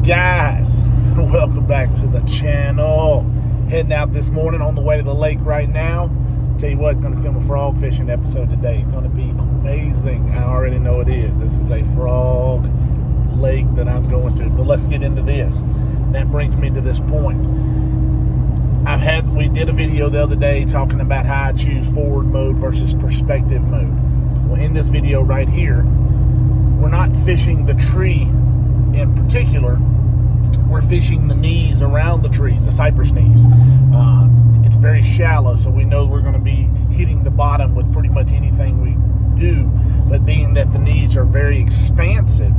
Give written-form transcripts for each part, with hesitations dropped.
Guys, welcome back to the channel. Heading out this morning on the way to the lake right now. Tell you what, going to film a frog fishing episode today. It's going to be amazing. I already know it is. This is a frog lake that I'm going to. But let's get into this. That brings me to this point. We did a video the other day talking about how I choose forward mode versus perspective mode. Well, in this video right here, we're not fishing the tree in particular. We're fishing the knees around the tree, the cypress knees. It's very shallow, so we know we're going to be hitting the bottom with pretty much anything we do. But being that the knees are very expansive,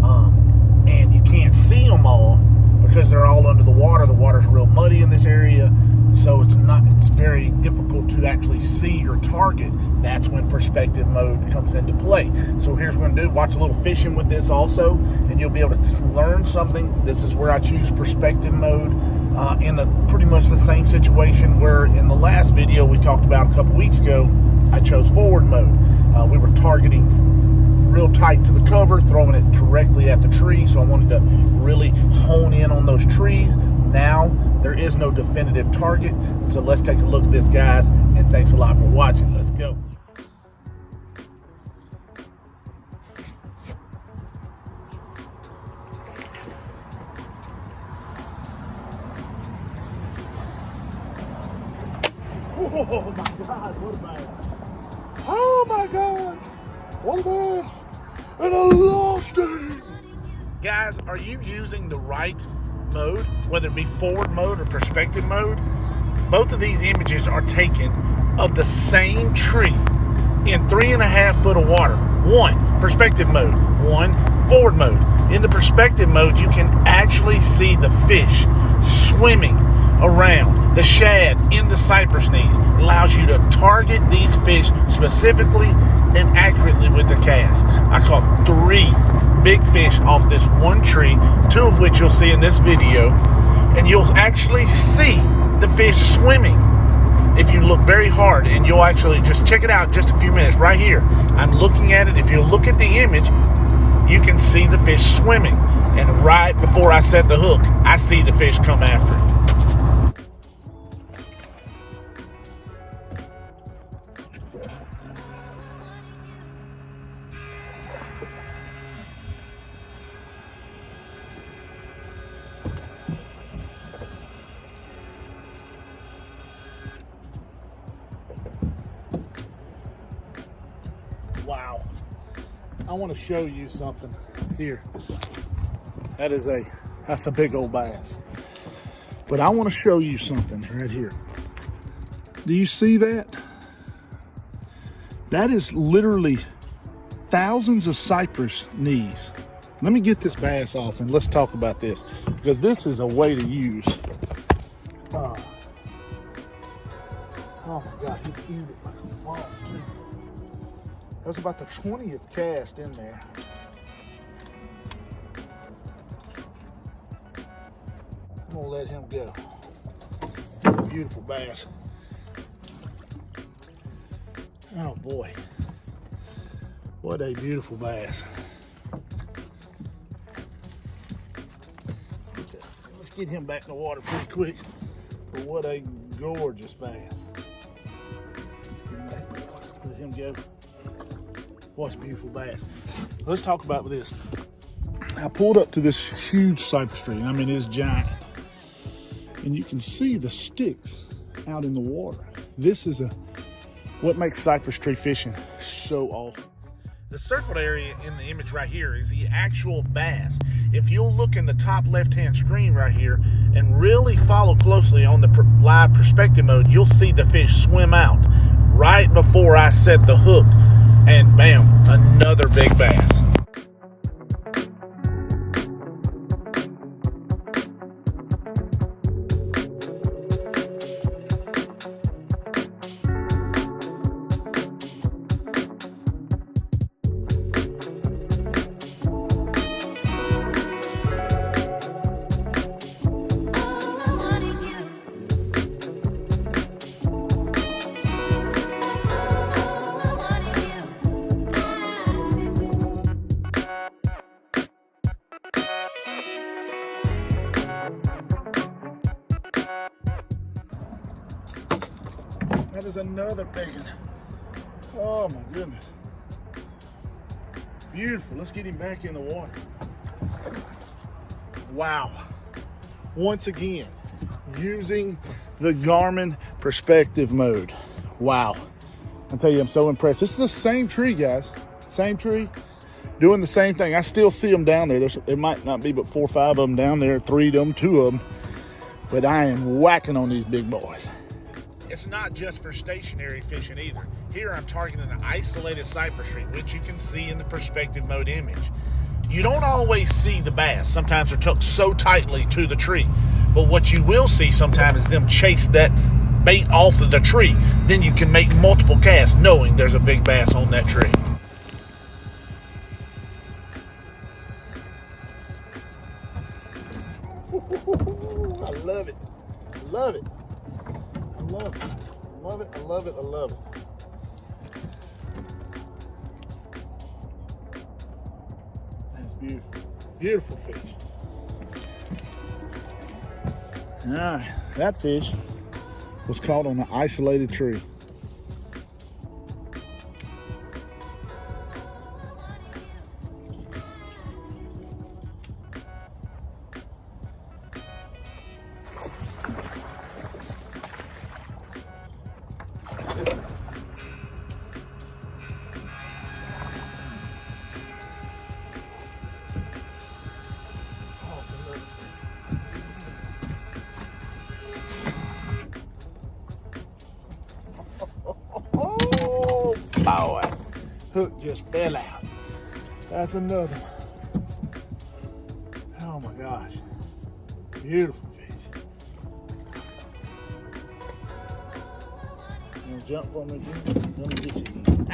and you can't see them all because they're all under the water's real muddy in this area, so it's very difficult to actually see your target. That's when perspective mode comes into play. So here's what I'm going to do. Watch a little fishing with this also, and you'll be able to learn something. This is where I choose perspective mode in pretty much the same situation where in the last video we talked about a couple weeks ago, I chose forward mode. We were targeting real tight to the cover, throwing it directly at the tree, so I wanted to really hone in on those trees. Now there is no definitive target, so let's take a look at this, guys, and thanks a lot for watching. Let's go. Oh my God, what a bass. Oh my God, what a bass. And I lost it. Guys, are you using the right mode, whether it be forward mode or perspective mode? Both of these images are taken of the same tree in 3.5 foot of water. One, perspective mode. One, forward mode. In the perspective mode, you can actually see the fish swimming around, the shad in the cypress knees. It allows you to target these fish specifically and accurately with the cast. I caught 3 big fish off this one tree, 2 of which you'll see in this video, and you'll actually see the fish swimming if you look very hard, and you'll actually just check it out in just a few minutes right here. I'm looking at it. If you look at the image, you can see the fish swimming, and right before I set the hook, I see the fish come after it. Wow. I want to show you something here. That's a big old bass. But I want to show you something right here. Do you see that? That is literally thousands of cypress knees. Let me get this bass off and let's talk about this, because this is a way to use. Oh my God, he threw it like a ball too. That was about the 20th cast in there. I'm gonna let him go. Beautiful bass. Oh boy. What a beautiful bass. Let's get him back in the water pretty quick. But what a gorgeous bass. Let him go. What a beautiful bass. Let's talk about this. I pulled up to this huge cypress tree. I mean, it's giant. And you can see the sticks out in the water. This is what makes cypress tree fishing so awesome. The circled area in the image right here is the actual bass. If you'll look in the top left-hand screen right here and really follow closely on the live perspective mode, you'll see the fish swim out right before I set the hook. And bam, another big bass. That is another big one. Oh my goodness. Beautiful. Let's get him back in the water. Wow. Once again, using the Garmin perspective mode. Wow. I tell you, I'm so impressed. This is the same tree, guys. Same tree. Doing the same thing. I still see them down there. There might not be but 4 or 5 of them down there, 3 of them, 2 of them. But I am whacking on these big boys. It's not just for stationary fishing either. Here I'm targeting an isolated cypress tree, which you can see in the perspective mode image. You don't always see the bass. Sometimes they're tucked so tightly to the tree. But what you will see sometimes is them chase that bait off of the tree. Then you can make multiple casts knowing there's a big bass on that tree. I love it. I love it. I love it. I love it. I love it. I love it. That's beautiful. Beautiful fish. All right, that fish was caught on an isolated tree. Boy, hook just fell out. That's another one. Oh my gosh. Beautiful fish. You wanna jump for me again? Let me get you again.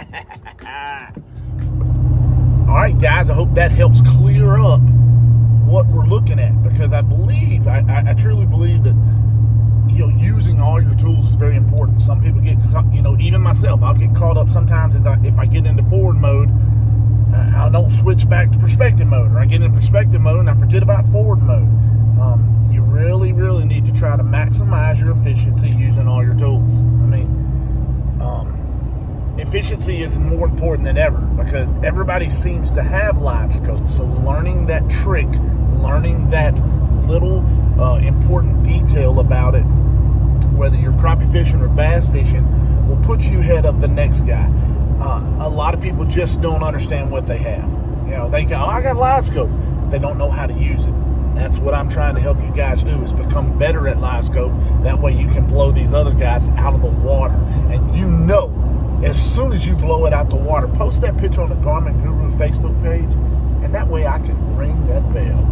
All right, guys, I hope that helps clear up what we're looking at, because I believe, I truly believe that, you know, using all your tools is very important. Some people get, you know, even myself, I'll get caught up sometimes if I get into forward mode, I don't switch back to perspective mode, or I get in perspective mode and I forget about forward mode. You really, really need to try to maximize your efficiency using all your tools. I mean, efficiency is more important than ever, because everybody seems to have Livescope. So learning that trick, learning that little important detail about it, whether you're crappie fishing or bass fishing, will put you ahead of the next guy. A lot of people just don't understand what they have. You know, they go, oh, I got Livescope, but they don't know how to use it. And that's what I'm trying to help you guys do, is become better at Livescope. That way you can blow these other guys out of the water. And you know, as soon as you blow it out the water, post that picture on the Garmin Guru Facebook page, and that way I can ring that bell.